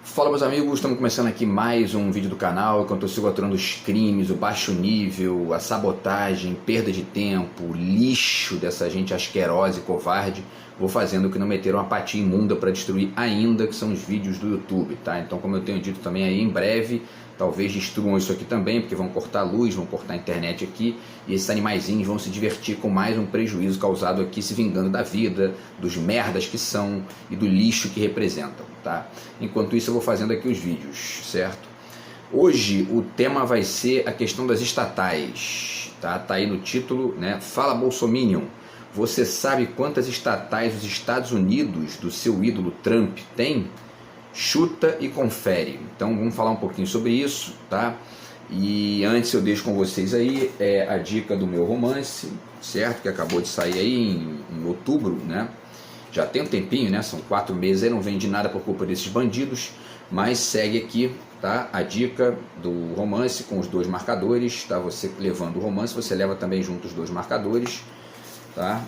Fala, meus amigos, estamos começando aqui mais um vídeo do canal enquanto eu sigo aturando os crimes, o baixo nível, a sabotagem, perda de tempo, o lixo dessa gente asquerosa e covarde. Vou fazendo o que não meteram uma patinha imunda para destruir ainda, que são os vídeos do YouTube, tá? Então, como eu tenho dito também aí, em breve, talvez destruam isso aqui também, porque vão cortar a luz, vão cortar a internet aqui, e esses animaizinhos vão se divertir com mais um prejuízo causado aqui, se vingando da vida, dos merdas que são e do lixo que representam, tá? Enquanto isso eu vou fazendo aqui os vídeos, certo? Hoje o tema vai ser a questão das estatais, tá? Tá aí no título, né? Fala Bolsominion. Você sabe quantas estatais os Estados Unidos do seu ídolo Trump tem? Chuta e confere. Então vamos falar um pouquinho sobre isso, tá? E antes eu deixo com vocês aí a dica do meu romance, certo? Que acabou de sair aí em outubro, né? Já tem um tempinho, né? São 4 meses aí, não vende nada por culpa desses bandidos, mas segue aqui, tá? A dica do romance com os 2 marcadores, tá? Você levando o romance, você leva também junto os 2 marcadores, tá?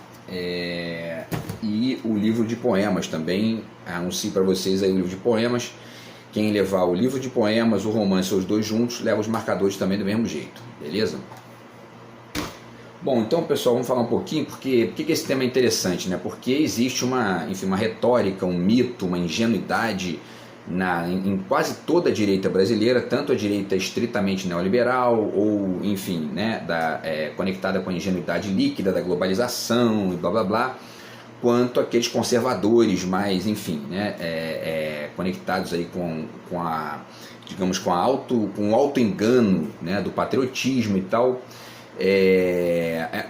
E o livro de poemas também, anuncio para vocês aí o livro de poemas. Quem levar o livro de poemas, o romance, os 2 juntos, leva os marcadores também do mesmo jeito, beleza? Bom, então pessoal, vamos falar um pouquinho, por que esse tema é interessante, né? Porque existe uma retórica, um mito, uma ingenuidade em quase toda a direita brasileira, tanto a direita estritamente neoliberal ou, enfim, né, conectada com a ingenuidade líquida da globalização e blá blá blá, quanto aqueles conservadores mais, enfim, né, conectados aí com o auto-engano, né, do patriotismo e tal.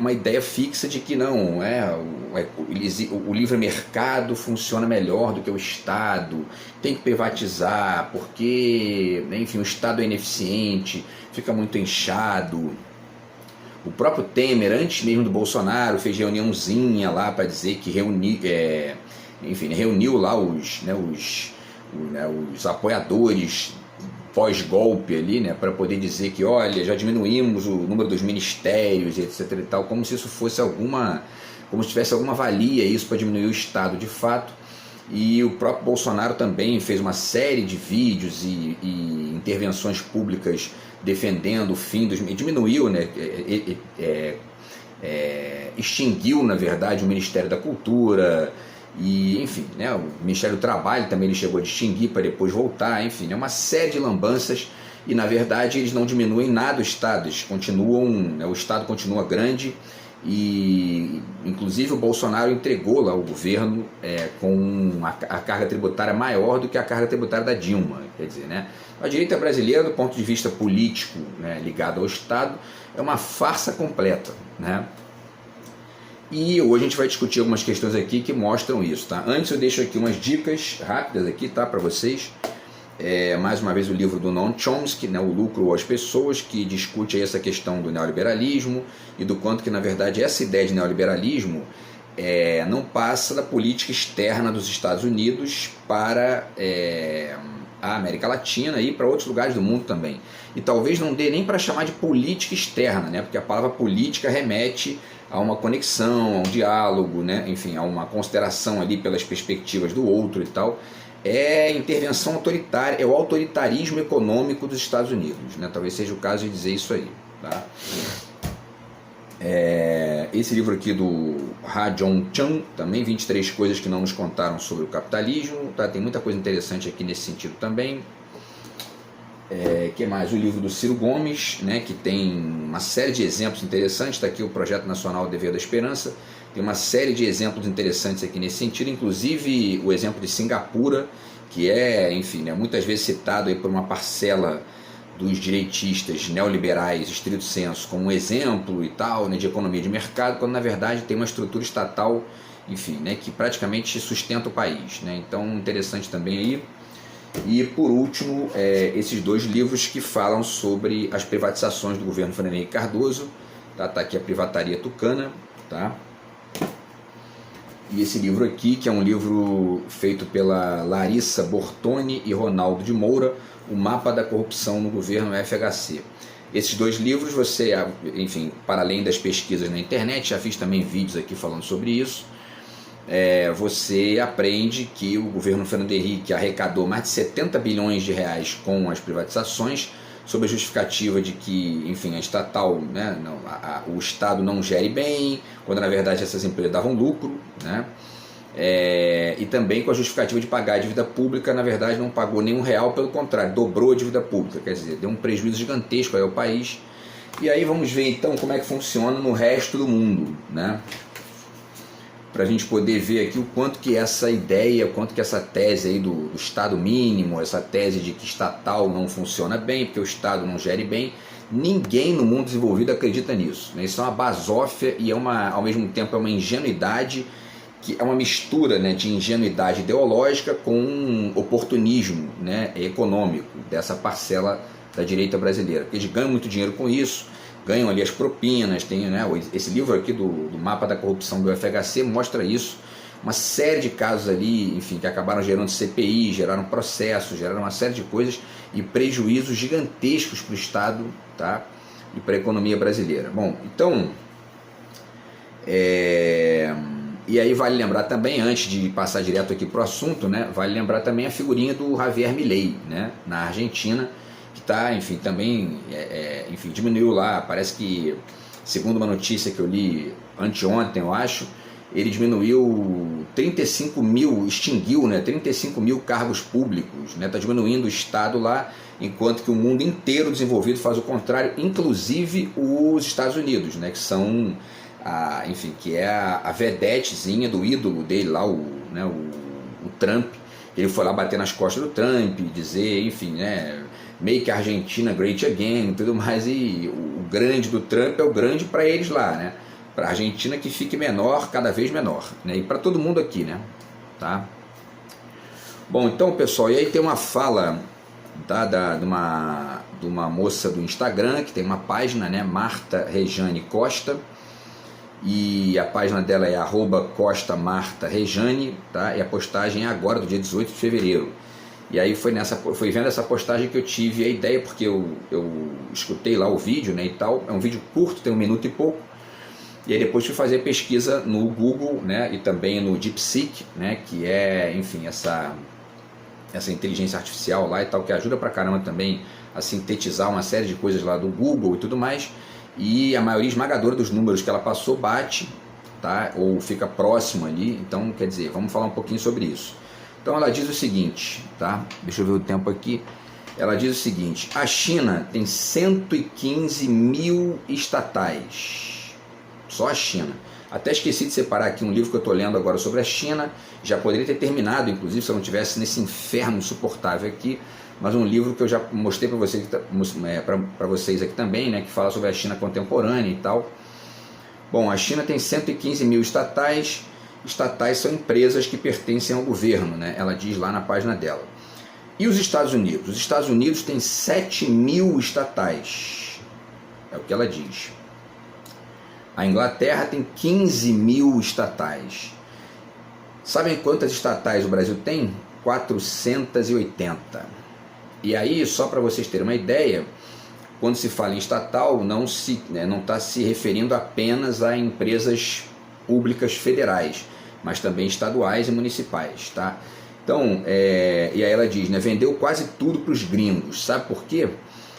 Uma ideia fixa de que não, o livre mercado funciona melhor do que o Estado, tem que privatizar porque, enfim, o Estado é ineficiente, fica muito inchado. O próprio Temer, antes mesmo do Bolsonaro, fez reuniãozinha lá para dizer que reuniu lá os apoiadores pós-golpe ali, né, para poder dizer que, olha, já diminuímos o número dos ministérios, etc e tal, como se isso fosse como se tivesse alguma valia isso para diminuir o Estado de fato. E o próprio Bolsonaro também fez uma série de vídeos e intervenções públicas defendendo o fim dos... diminuiu, né, extinguiu, na verdade, o Ministério da Cultura. E, enfim, né, o Ministério do Trabalho também ele chegou a extinguir para depois voltar, enfim, é uma série de lambanças e, na verdade, eles não diminuem nada o Estado, eles continuam, né, o Estado continua grande e, inclusive, o Bolsonaro entregou lá o governo com a carga tributária maior do que a carga tributária da Dilma, quer dizer, né, a direita brasileira, do ponto de vista político, né, ligado ao Estado, é uma farsa completa, né? E hoje a gente vai discutir algumas questões aqui que mostram isso, tá? Antes eu deixo aqui umas dicas rápidas aqui, tá, para vocês. Mais uma vez o livro do Noam Chomsky, né, O Lucro ou as Pessoas, que discute aí essa questão do neoliberalismo e do quanto que, na verdade, essa ideia de neoliberalismo não passa da política externa dos Estados Unidos para a América Latina e para outros lugares do mundo também. E talvez não dê nem para chamar de política externa, né, porque a palavra política remete a uma conexão, a um diálogo, né? Enfim, a uma consideração ali pelas perspectivas do outro e tal. É intervenção autoritária, é o autoritarismo econômico dos Estados Unidos, né? Talvez seja o caso de dizer isso aí, tá? Esse livro aqui do Ha Jong-chang, também 23 coisas que não nos contaram sobre o capitalismo, tá? Tem muita coisa interessante aqui nesse sentido também. Que mais? O livro do Ciro Gomes, né, que tem uma série de exemplos interessantes. Está aqui o Projeto Nacional Dever da Esperança, tem uma série de exemplos interessantes aqui nesse sentido, inclusive o exemplo de Singapura, que enfim, né, muitas vezes citado aí por uma parcela dos direitistas neoliberais, estrito senso, como um exemplo e tal, né, de economia de mercado, quando na verdade tem uma estrutura estatal, enfim, né, que praticamente sustenta o país, né. Então, interessante também aí. E por último, esses 2 livros que falam sobre as privatizações do governo Fernando Henrique Cardoso, tá aqui a Privataria Tucana, tá? E esse livro aqui, que é um livro feito pela Larissa Bortoni e Ronaldo de Moura, O Mapa da Corrupção no Governo FHC. Esses 2 livros você, enfim, para além das pesquisas na internet, já fiz também vídeos aqui falando sobre isso. você aprende que o governo Fernando Henrique arrecadou mais de 70 bilhões de reais com as privatizações, sob a justificativa de que, enfim, a estatal, né, o Estado não gere bem, quando na verdade essas empresas davam lucro, né? E também com a justificativa de pagar a dívida pública. Na verdade não pagou nenhum real, pelo contrário, dobrou a dívida pública, quer dizer, deu um prejuízo gigantesco aí ao país. E aí vamos ver então como é que funciona no resto do mundo, né? Para a gente poder ver aqui o quanto que essa ideia, o quanto que essa tese aí do Estado mínimo, essa tese de que estatal não funciona bem, porque o Estado não gere bem, ninguém no mundo desenvolvido acredita nisso, né? Isso é uma basófia e ao mesmo tempo é uma ingenuidade, que é uma mistura, né, de ingenuidade ideológica com oportunismo, né, econômico dessa parcela da direita brasileira, porque eles ganham muito dinheiro com isso, ganham ali as propinas, tem, né, esse livro aqui do mapa da corrupção do FHC mostra isso, uma série de casos ali, enfim, que acabaram gerando CPI, geraram processos, geraram uma série de coisas e prejuízos gigantescos para o Estado, tá, e para a economia brasileira. Bom, então, e aí vale lembrar também, antes de passar direto aqui para o assunto, né, vale lembrar também a figurinha do Javier Milei, né, na Argentina, que está, enfim, também, enfim, diminuiu lá, parece que, segundo uma notícia que eu li anteontem, eu acho, ele diminuiu 35 mil, extinguiu, né, 35 mil cargos públicos, né, está diminuindo o Estado lá, enquanto que o mundo inteiro desenvolvido faz o contrário, inclusive os Estados Unidos, né, que são, enfim, que é a vedetezinha do ídolo dele lá, o Trump. Ele foi lá bater nas costas do Trump, dizer, enfim, né, make a Argentina great again e tudo mais, e o grande do Trump é o grande para eles lá, né, para a Argentina que fique menor, cada vez menor, né, e para todo mundo aqui, né, tá? Bom, então, pessoal, e aí tem uma fala, tá, de uma moça do Instagram, que tem uma página, né, Marta Rejane Costa, e a página dela é @CostaMartaRejane, tá? E a postagem é agora, do dia 18 de fevereiro. E aí foi vendo essa postagem que eu tive a ideia, porque eu escutei lá o vídeo, né, e tal. É um vídeo curto, tem 1 minuto e pouco. E aí depois fui fazer pesquisa no Google, né, e também no DeepSeek, né, que é, enfim, essa inteligência artificial lá e tal, que ajuda pra caramba também a sintetizar uma série de coisas lá do Google e tudo mais. E a maioria esmagadora dos números que ela passou bate, tá? Ou fica próximo ali. Então, quer dizer, vamos falar um pouquinho sobre isso. Então ela diz o seguinte, tá? Deixa eu ver o tempo aqui. Ela diz o seguinte: a China tem 115 mil estatais. Só a China. Até esqueci de separar aqui um livro que eu estou lendo agora sobre a China. Já poderia ter terminado, inclusive, se eu não tivesse nesse inferno insuportável aqui. Mas um livro que eu já mostrei para vocês, vocês aqui também, né, que fala sobre a China contemporânea e tal. Bom, a China tem 115 mil estatais. Estatais são empresas que pertencem ao governo, né? Ela diz lá na página dela. E os Estados Unidos? Os Estados Unidos têm 7 mil estatais. É o que ela diz. A Inglaterra tem 15 mil estatais. Sabem quantas estatais o Brasil tem? 480. E aí, só para vocês terem uma ideia, quando se fala em estatal, não está se referindo apenas a empresas públicas federais, mas também estaduais e municipais, tá? Então, e aí ela diz, né, vendeu quase tudo para os gringos. Sabe por quê?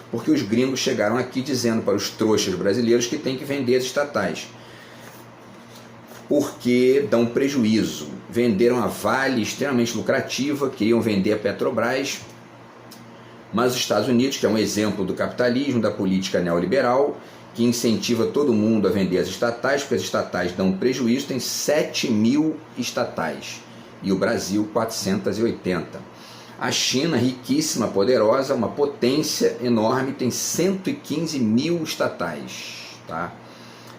Porque os gringos chegaram aqui dizendo para os trouxas brasileiros que tem que vender as estatais, porque dão prejuízo. Venderam a Vale, extremamente lucrativa, queriam vender a Petrobras, mas os Estados Unidos, que é um exemplo do capitalismo, da política neoliberal, que incentiva todo mundo a vender as estatais, porque as estatais dão prejuízo, tem 7 mil estatais, e o Brasil 480. A China, riquíssima, poderosa, uma potência enorme, tem 115 mil estatais, tá?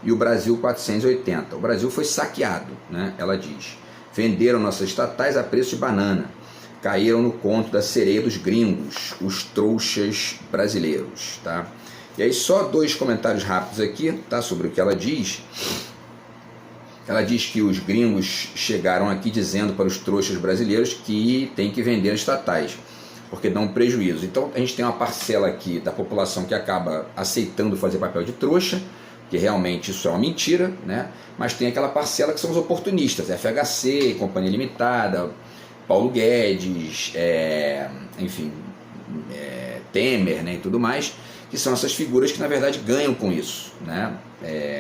E o Brasil 480. O Brasil foi saqueado, né? Ela diz. Venderam nossas estatais a preço de banana. Caíram no conto da sereia dos gringos, os trouxas brasileiros, tá? E aí só 2 comentários rápidos aqui, tá, sobre o que ela diz. Ela diz que os gringos chegaram aqui dizendo para os trouxas brasileiros que tem que vender as estatais, porque dão prejuízo. Então a gente tem uma parcela aqui da população que acaba aceitando fazer papel de trouxa, que realmente isso é uma mentira, né? Mas tem aquela parcela que são os oportunistas, FHC, Companhia Limitada, Paulo Guedes, enfim, Temer, né, e tudo mais, que são essas figuras que na verdade ganham com isso, né?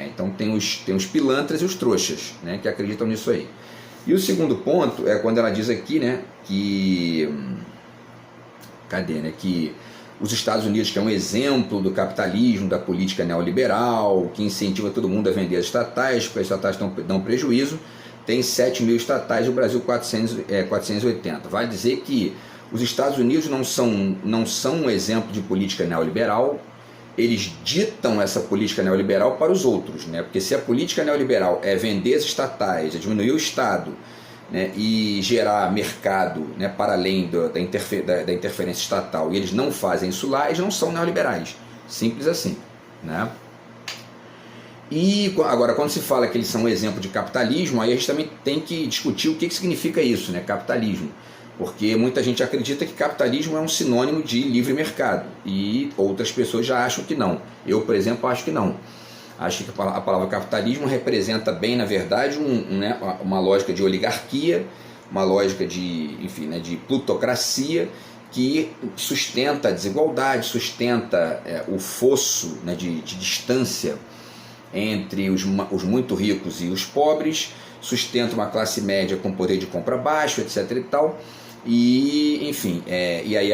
Então tem os pilantras e os trouxas, né, que acreditam nisso aí. E o segundo ponto é quando ela diz aqui, né, que que os Estados Unidos, que é um exemplo do capitalismo, da política neoliberal, que incentiva todo mundo a vender as estatais, porque as estatais dão prejuízo, tem 7 mil estatais e o Brasil 480. Vale dizer que os Estados Unidos não são um exemplo de política neoliberal, eles ditam essa política neoliberal para os outros, né? Porque se a política neoliberal é vender as estatais, é diminuir o Estado, né, e gerar mercado, né, para além da interferência estatal, e eles não fazem isso lá, eles não são neoliberais. Simples assim, né? E agora, quando se fala que eles são um exemplo de capitalismo, aí a gente também tem que discutir o que significa isso, né, capitalismo. Porque muita gente acredita que capitalismo é um sinônimo de livre mercado, e outras pessoas já acham que não. Eu, por exemplo, acho que não. Acho que a palavra capitalismo representa bem, na verdade, uma lógica de oligarquia, uma lógica de plutocracia, que sustenta a desigualdade, sustenta o fosso, né, de distância entre os muito ricos e os pobres, sustenta uma classe média com poder de compra baixo, etc. e tal. E, enfim, e aí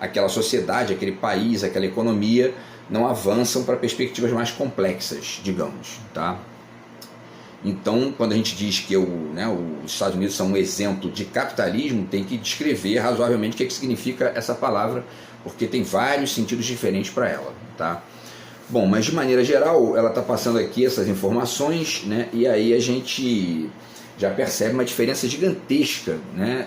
aquela sociedade, aquele país, aquela economia não avançam para perspectivas mais complexas, digamos, tá? Então, quando a gente diz que os Estados Unidos são um exemplo de capitalismo, tem que descrever razoavelmente o que significa essa palavra, porque tem vários sentidos diferentes para ela, tá? Bom, mas de maneira geral, ela está passando aqui essas informações, né? E aí a gente já percebe uma diferença gigantesca, né?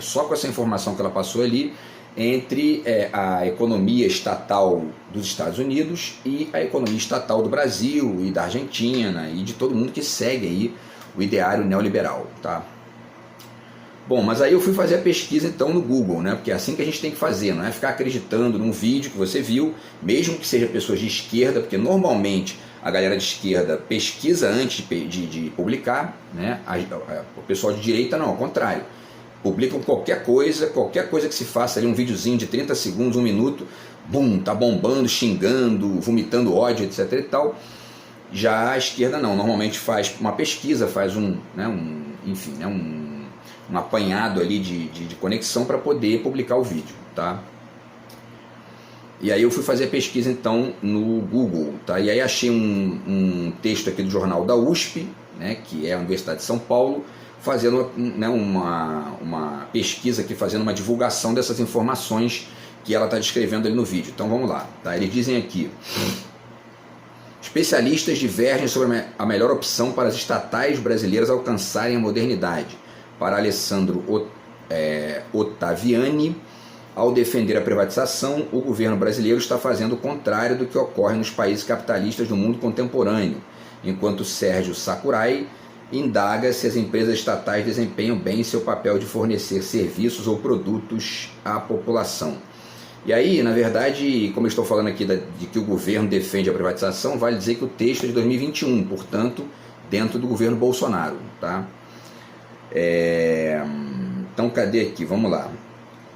Só com essa informação que ela passou ali, entre a economia estatal dos Estados Unidos e a economia estatal do Brasil e da Argentina e de todo mundo que segue aí o ideário neoliberal, tá? Bom, mas aí eu fui fazer a pesquisa então no Google, né? Porque é assim que a gente tem que fazer, não é ficar acreditando num vídeo que você viu, mesmo que seja pessoas de esquerda, porque normalmente a galera de esquerda pesquisa antes de publicar, né? O pessoal de direita não, ao contrário. Publicam qualquer coisa que se faça ali, um videozinho de 30 segundos, 1 minuto, bum, tá bombando, xingando, vomitando ódio, etc e tal. Já a esquerda não, normalmente faz uma pesquisa, faz um apanhado ali de conexão para poder publicar o vídeo, tá? E aí eu fui fazer a pesquisa então no Google, tá? E aí achei um texto aqui do jornal da USP, né, que é a Universidade de São Paulo, fazendo, né, uma pesquisa aqui, fazendo uma divulgação dessas informações que ela está descrevendo ali no vídeo. Então vamos lá, tá? Eles dizem aqui: especialistas divergem sobre a melhor opção para as estatais brasileiras alcançarem a modernidade. Para Alessandro Ottaviani, ao defender a privatização, o governo brasileiro está fazendo o contrário do que ocorre nos países capitalistas do mundo contemporâneo, enquanto Sérgio Sakurai indaga se as empresas estatais desempenham bem seu papel de fornecer serviços ou produtos à população. E aí, na verdade, como eu estou falando aqui de que o governo defende a privatização, vale dizer que o texto é de 2021, portanto, dentro do governo Bolsonaro, tá? Então, cadê aqui? Vamos lá.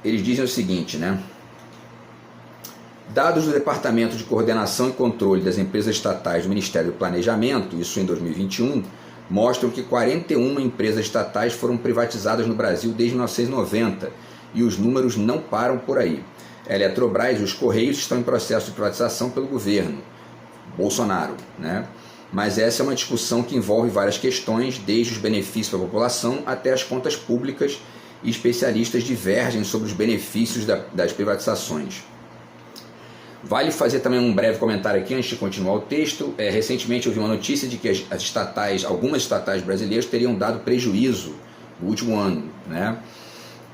Eles dizem o seguinte, né? Dados do Departamento de Coordenação e Controle das Empresas Estatais do Ministério do Planejamento, isso em 2021, mostram que 41 empresas estatais foram privatizadas no Brasil desde 1990 e os números não param por aí. A Eletrobras e os Correios estão em processo de privatização pelo governo Bolsonaro, né? Mas essa é uma discussão que envolve várias questões, desde os benefícios para a população até as contas públicas, e especialistas divergem sobre os benefícios das privatizações. Vale fazer também um breve comentário aqui antes de continuar o texto. Recentemente eu vi uma notícia de que algumas estatais brasileiras teriam dado prejuízo no último ano, né?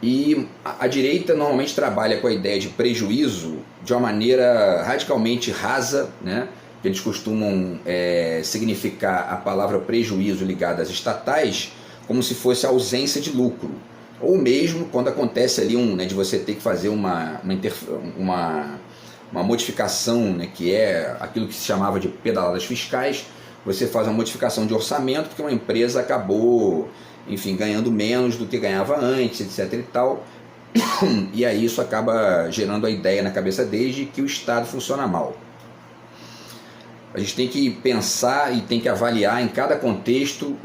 E a direita normalmente trabalha com a ideia de prejuízo de uma maneira radicalmente rasa, né? Eles costumam significar a palavra prejuízo ligada às estatais como se fosse a ausência de lucro, ou mesmo quando acontece ali de você ter que fazer uma uma modificação, né, que é aquilo que se chamava de pedaladas fiscais. Você faz uma modificação de orçamento porque uma empresa acabou, enfim, ganhando menos do que ganhava antes, etc. e tal. E aí isso acaba gerando a ideia na cabeça deles de que o Estado funciona mal. A gente tem que pensar e tem que avaliar em cada contexto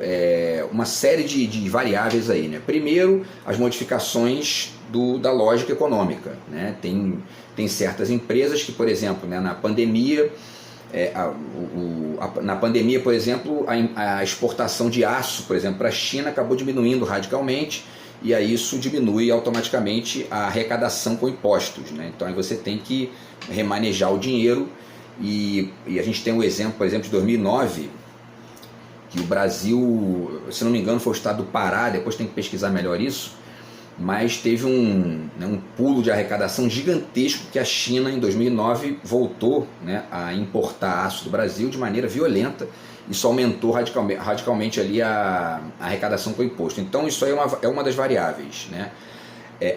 uma série de variáveis aí, né? Primeiro, as modificações da lógica econômica, né? Tem certas empresas que, por exemplo, né, na pandemia, por exemplo, a exportação de aço, por exemplo, para a China acabou diminuindo radicalmente, e aí isso diminui automaticamente a arrecadação com impostos, né? Então aí você tem que remanejar o dinheiro, e a gente tem um exemplo, por exemplo, de 2009, que o Brasil, se não me engano, foi o estado do Pará, depois tem que pesquisar melhor isso, mas teve um pulo de arrecadação gigantesco, que a China em 2009 voltou, né, a importar aço do Brasil de maneira violenta. Isso aumentou radicalmente ali a arrecadação com imposto. Então isso aí é uma das variáveis, né?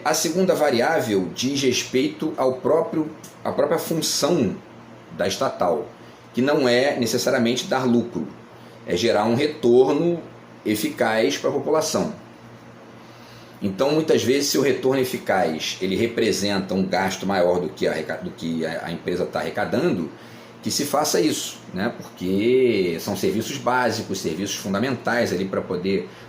A segunda variável diz respeito à própria função da estatal, que não é necessariamente dar lucro, é gerar um retorno eficaz para a população. Então, muitas vezes, se o retorno eficaz ele representa um gasto maior do que a empresa está arrecadando, que se faça isso, né? Porque são serviços básicos, serviços fundamentais ali para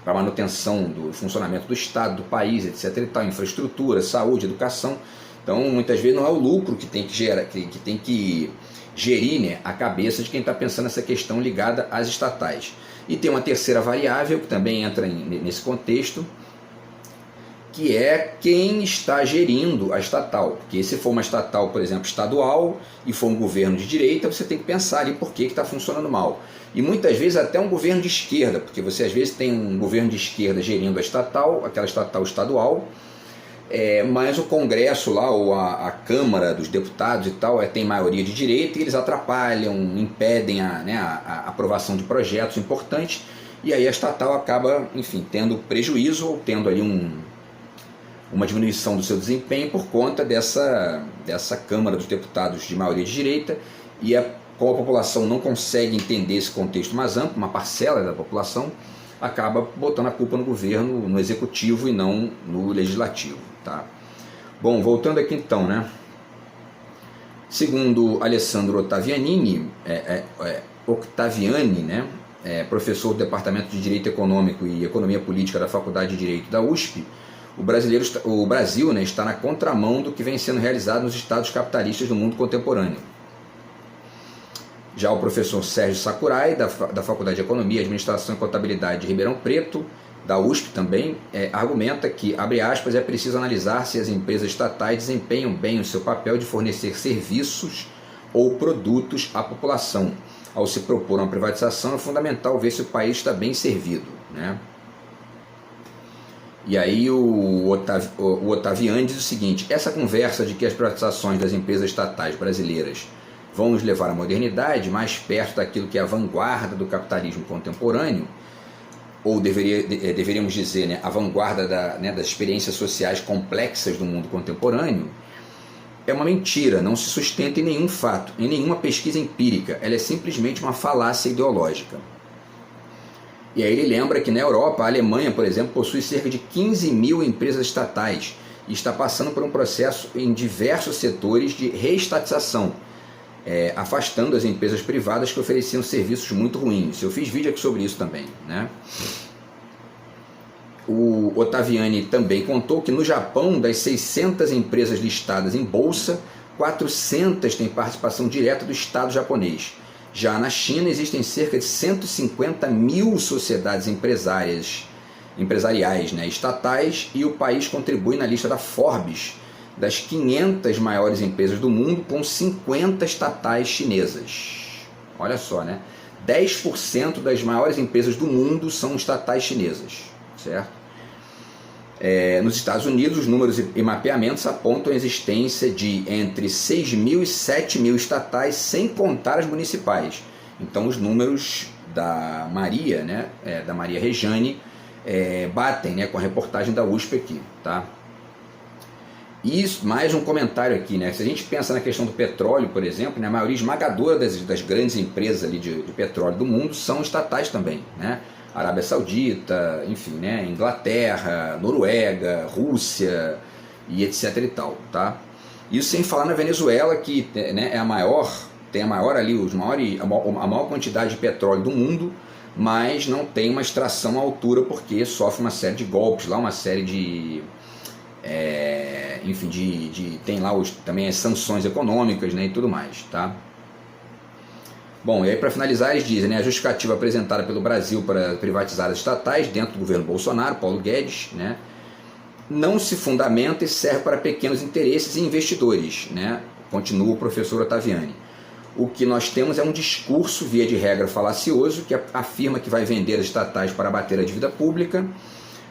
a manutenção do funcionamento do Estado, do país, etc. e tal, infraestrutura, saúde, educação. Então, muitas vezes não é o lucro que tem que gerir, né, a cabeça de quem está pensando essa questão ligada às estatais. E tem uma terceira variável que também entra nesse contexto, que é quem está gerindo a estatal. Porque se for uma estatal, por exemplo, estadual, e for um governo de direita, você tem que pensar ali por que está funcionando mal. E muitas vezes até um governo de esquerda, porque você às vezes tem um governo de esquerda gerindo a estatal, aquela estatal estadual, mas o Congresso lá, ou a Câmara dos Deputados e tal, tem maioria de direita, e eles atrapalham, impedem a aprovação de projetos importantes, e aí a estatal acaba, enfim, tendo prejuízo ou tendo ali uma diminuição do seu desempenho por conta dessa Câmara dos Deputados de maioria de direita, e como a população não consegue entender esse contexto mais amplo, uma parcela da população acaba botando a culpa no governo, no executivo e não no legislativo, tá? Bom, voltando aqui então, né? Segundo Alessandro Ottaviani, né? Professor do Departamento de Direito Econômico e Economia Política da Faculdade de Direito da USP, o Brasil, né, está na contramão do que vem sendo realizado nos estados capitalistas do mundo contemporâneo. Já o professor Sérgio Sakurai, da Faculdade de Economia, Administração e Contabilidade de Ribeirão Preto, da USP também, argumenta que, abre aspas, é preciso analisar se as empresas estatais desempenham bem o seu papel de fornecer serviços ou produtos à população. Ao se propor uma privatização, é fundamental ver se o país está bem servido, né? E aí o Ottaviani diz o seguinte: essa conversa de que as privatizações das empresas estatais brasileiras vão nos levar à modernidade, mais perto daquilo que é a vanguarda do capitalismo contemporâneo, ou deveríamos dizer, né, a vanguarda das experiências sociais complexas do mundo contemporâneo, é uma mentira, não se sustenta em nenhum fato, em nenhuma pesquisa empírica, ela é simplesmente uma falácia ideológica. E aí ele lembra que na Europa, a Alemanha, por exemplo, possui cerca de 15 mil empresas estatais e está passando por um processo em diversos setores de reestatização, afastando as empresas privadas que ofereciam serviços muito ruins. Eu fiz vídeo aqui sobre isso também, né? O Ottaviani também contou que no Japão, das 600 empresas listadas em bolsa, 400 têm participação direta do Estado japonês. Já na China existem cerca de 150 mil sociedades empresariais, né, estatais, e o país contribui na lista da Forbes das 500 maiores empresas do mundo, com 50 estatais chinesas. Olha só, né? 10% das maiores empresas do mundo são estatais chinesas, certo? Nos Estados Unidos, os números e mapeamentos apontam a existência de entre 6 mil e 7 mil estatais, sem contar as municipais. Então os números da Maria, né, da Maria Rejane, batem, né, com a reportagem da USP aqui, tá? Isso, mais um comentário aqui, né? Se a gente pensa na questão do petróleo, por exemplo, né, a maioria esmagadora das grandes empresas ali de petróleo do mundo são estatais também, né? Arábia Saudita, enfim, né? Inglaterra, Noruega, Rússia e etc e tal, tá? Isso sem falar na Venezuela, que, né, é a maior, tem a maior ali, a maior quantidade de petróleo do mundo, mas não tem uma extração à altura porque sofre uma série de golpes lá, uma série de enfim, tem lá também as sanções econômicas, né, e tudo mais, tá? Bom, e aí para finalizar eles dizem, né, a justificativa apresentada pelo Brasil para privatizar as estatais dentro do governo Bolsonaro, Paulo Guedes, né, não se fundamenta e serve para pequenos interesses e investidores, né, continua o professor Ottaviani. O que nós temos é um discurso, via de regra, falacioso, que afirma que vai vender as estatais para abater a dívida pública.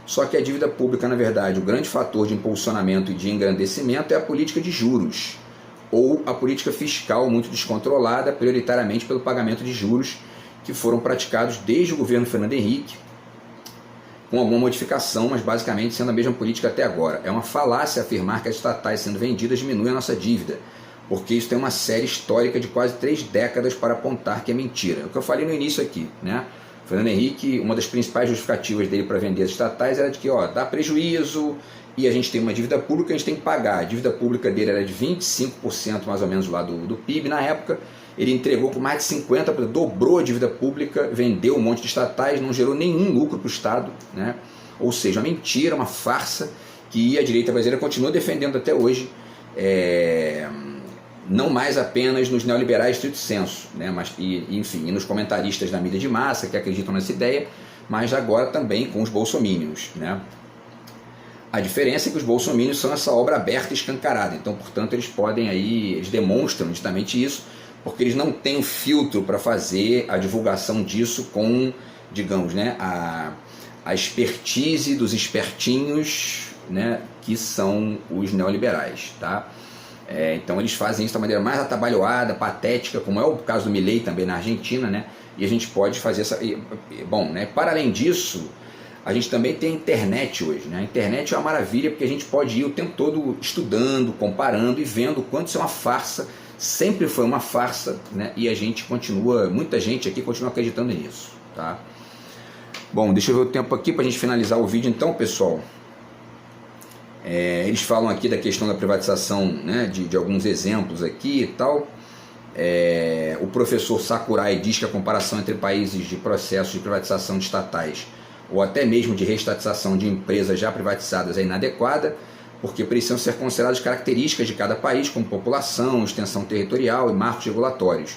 Só que a dívida pública, na verdade, o grande fator de impulsionamento e de engrandecimento é a política de juros, ou a política fiscal muito descontrolada, prioritariamente pelo pagamento de juros, que foram praticados desde o governo Fernando Henrique, com alguma modificação, mas basicamente sendo a mesma política até agora. É uma falácia afirmar que as estatais sendo vendidas diminuem a nossa dívida, porque isso tem uma série histórica de quase 3 décadas para apontar que é mentira. É o que eu falei no início aqui, né? Fernando Henrique, uma das principais justificativas dele para vender as estatais era de que, dá prejuízo e a gente tem uma dívida pública, a gente tem que pagar. A dívida pública dele era de 25% mais ou menos lá do PIB na época. Ele entregou com mais de 50%, dobrou a dívida pública, vendeu um monte de estatais, não gerou nenhum lucro para o Estado, né? Ou seja, uma mentira, uma farsa que a direita brasileira continua defendendo até hoje. Não mais apenas nos neoliberais estrito sensu, né, mas, enfim, e nos comentaristas da mídia de massa que acreditam nessa ideia, mas agora também com os bolsomínios, né. A diferença é que os bolsomínios são essa obra aberta e escancarada, então, portanto, eles demonstram justamente isso, porque eles não têm filtro para fazer a divulgação disso com, digamos, né, a expertise dos espertinhos, né, que são os neoliberais, tá? Então eles fazem isso da maneira mais atabalhoada, patética, como é o caso do Milei também na Argentina, né? E a gente pode fazer essa... Bom, né? Para além disso, a gente também tem a internet hoje, né? A internet é uma maravilha porque a gente pode ir o tempo todo estudando, comparando e vendo o quanto isso é uma farsa, sempre foi uma farsa, né? E a gente continua, muita gente aqui continua acreditando nisso, tá? Bom, deixa eu ver o tempo aqui para a gente finalizar o vídeo então, pessoal. Eles falam aqui da questão da privatização, né, de alguns exemplos aqui e tal. O professor Sakurai diz que a comparação entre países de processos de privatização de estatais ou até mesmo de reestatização de empresas já privatizadas é inadequada, porque precisam ser consideradas características de cada país, como população, extensão territorial e marcos regulatórios.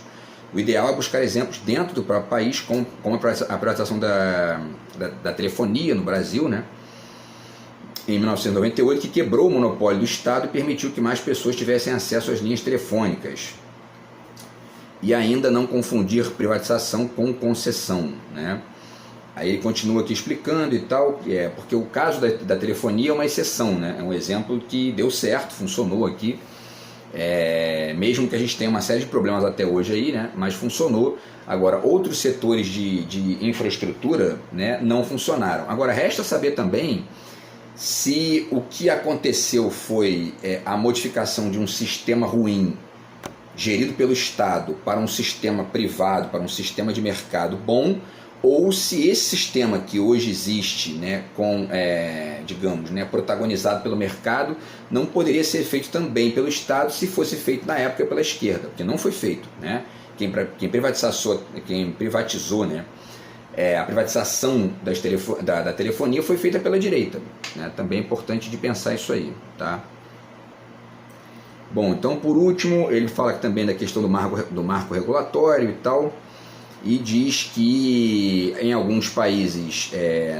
O ideal é buscar exemplos dentro do próprio país, como a privatização da telefonia no Brasil, né, em 1998, que quebrou o monopólio do Estado e permitiu que mais pessoas tivessem acesso às linhas telefônicas. E ainda não confundir privatização com concessão, né? Aí ele continua aqui explicando e tal, porque o caso da telefonia é uma exceção, né? É um exemplo que deu certo, funcionou aqui, mesmo que a gente tenha uma série de problemas até hoje aí, né? Mas funcionou. Agora, outros setores de infraestrutura, né, não funcionaram. Agora, resta saber também se o que aconteceu foi a modificação de um sistema ruim gerido pelo Estado para um sistema privado, para um sistema de mercado bom, ou se esse sistema que hoje existe, né, digamos, né, protagonizado pelo mercado, não poderia ser feito também pelo Estado se fosse feito na época pela esquerda, porque não foi feito, né? Quem privatizou, né, a privatização da telefonia foi feita pela direita, né? Também é importante de pensar isso aí, tá? Bom, então por último ele fala também da questão do marco regulatório e tal, e diz que em alguns países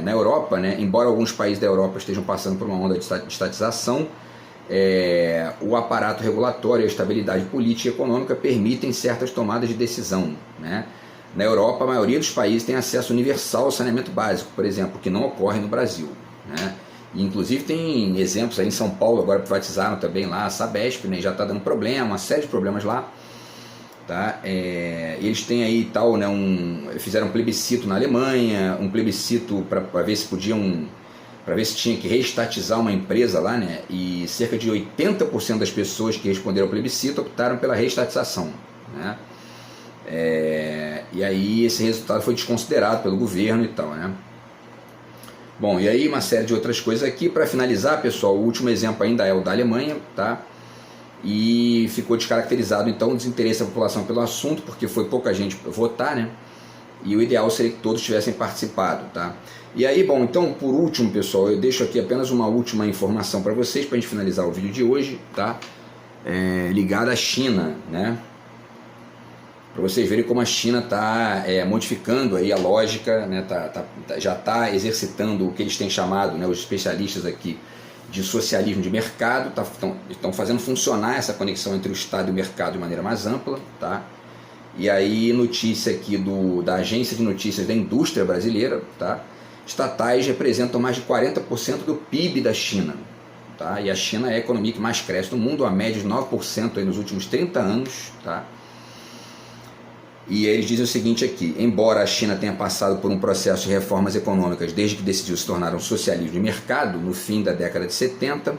na Europa, né, embora alguns países da Europa estejam passando por uma onda de estatização, o aparato regulatório e a estabilidade política e econômica permitem certas tomadas de decisão, né? Na Europa, a maioria dos países tem acesso universal ao saneamento básico, por exemplo, que não ocorre no Brasil, né? E, inclusive tem exemplos aí em São Paulo, agora privatizaram também lá a Sabesp, né? Já está dando problema, uma série de problemas lá, tá? Eles têm aí tal, né, fizeram um plebiscito na Alemanha, um plebiscito para ver se podiam para ver se tinha que reestatizar uma empresa lá, né? E cerca de 80% das pessoas que responderam ao plebiscito optaram pela reestatização, né? E aí esse resultado foi desconsiderado pelo governo e tal, né? Bom, e aí uma série de outras coisas aqui. Para finalizar, pessoal, o último exemplo ainda é o da Alemanha, tá? E ficou descaracterizado então o desinteresse da população pelo assunto, porque foi pouca gente votar, né? E o ideal seria que todos tivessem participado, tá? E aí, bom, então por último, pessoal, eu deixo aqui apenas uma última informação para vocês, para a gente finalizar o vídeo de hoje, tá? Ligada à China, né? Para vocês verem como a China está modificando aí a lógica, né? Já está exercitando o que eles têm chamado, né, os especialistas aqui, de socialismo de mercado, estão fazendo funcionar essa conexão entre o Estado e o mercado de maneira mais ampla, tá? E aí, notícia aqui da Agência de Notícias da Indústria Brasileira, tá? Estatais representam mais de 40% do PIB da China, tá? E a China é a economia que mais cresce no mundo, a média de 9% aí nos últimos 30 anos, tá? E eles dizem o seguinte aqui: embora a China tenha passado por um processo de reformas econômicas desde que decidiu se tornar um socialismo de mercado no fim da década de 70,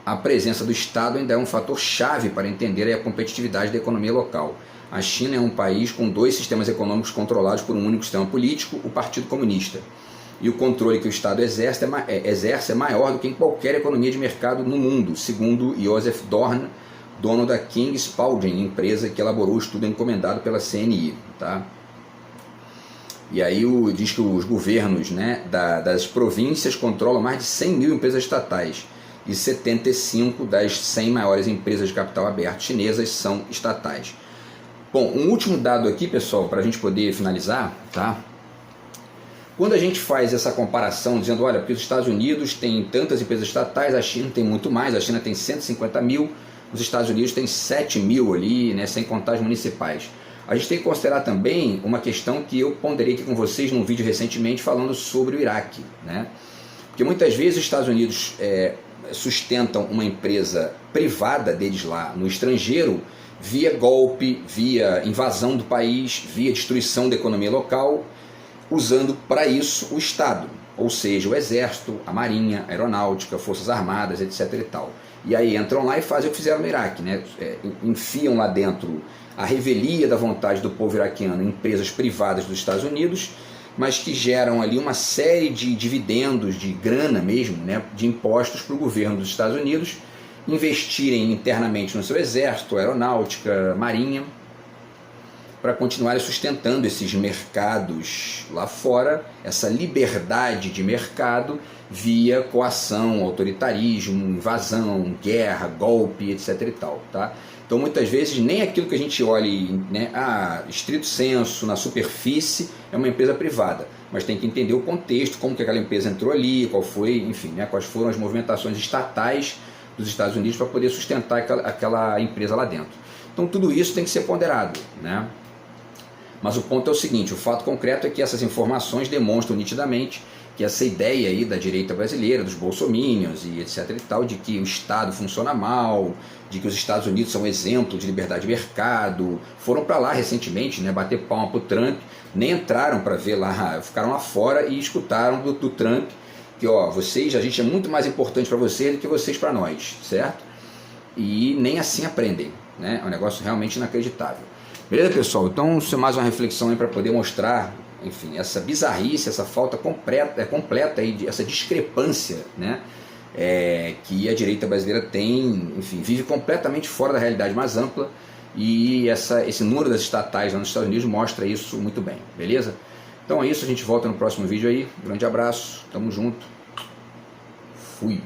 a presença do Estado ainda é um fator chave para entender a competitividade da economia local. A China é um país com 2 sistemas econômicos controlados por um único sistema político, o Partido Comunista. E o controle que o Estado exerce é maior do que em qualquer economia de mercado no mundo, segundo Joseph Dorn, dono da King Spalding, empresa que elaborou o estudo encomendado pela CNI. Tá? E aí diz que os governos, né, das províncias controlam mais de 100 mil empresas estatais, e 75 das 100 maiores empresas de capital aberto chinesas são estatais. Bom, um último dado aqui, pessoal, para a gente poder finalizar, tá? Quando a gente faz essa comparação, dizendo, olha, porque os Estados Unidos têm tantas empresas estatais, a China tem muito mais, a China tem 150 mil, os Estados Unidos tem 7 mil ali, né, sem contar as municipais. A gente tem que considerar também uma questão que eu ponderei aqui com vocês num vídeo recentemente falando sobre o Iraque, né? Porque muitas vezes os Estados Unidos sustentam uma empresa privada deles lá no estrangeiro via golpe, via invasão do país, via destruição da economia local, usando para isso o Estado, ou seja, o Exército, a Marinha, a Aeronáutica, Forças Armadas, etc. e tal. E aí entram lá e fazem o que fizeram no Iraque, né? Enfiam lá dentro a revelia da vontade do povo iraquiano em empresas privadas dos Estados Unidos, mas que geram ali uma série de dividendos, de grana mesmo, né, de impostos para o governo dos Estados Unidos investirem internamente no seu exército, aeronáutica, marinha, para continuarem sustentando esses mercados lá fora, essa liberdade de mercado via coação, autoritarismo, invasão, guerra, golpe, etc. e tal, tá? Então muitas vezes nem aquilo que a gente olhe, né, estrito senso, na superfície, é uma empresa privada, mas tem que entender o contexto, como que aquela empresa entrou ali, qual foi, enfim, né, quais foram as movimentações estatais dos Estados Unidos para poder sustentar aquela empresa lá dentro. Então tudo isso tem que ser ponderado, né? Mas o ponto é o seguinte, o fato concreto é que essas informações demonstram nitidamente que essa ideia aí da direita brasileira, dos bolsominions e etc e tal, de que o Estado funciona mal, de que os Estados Unidos são um exemplo de liberdade de mercado, foram para lá recentemente, né, bater palma para o Trump, nem entraram para ver lá, ficaram lá fora e escutaram do Trump que, ó, a gente é muito mais importante para vocês do que vocês para nós, certo? E nem assim aprendem, né? É um negócio realmente inacreditável. Beleza, pessoal? Então, isso é mais uma reflexão aí para poder mostrar, enfim, essa bizarrice, essa falta completa aí, essa discrepância, né, que a direita brasileira tem, enfim, vive completamente fora da realidade mais ampla, e esse número das estatais lá nos Estados Unidos mostra isso muito bem, beleza? Então é isso, a gente volta no próximo vídeo aí, grande abraço, tamo junto, fui!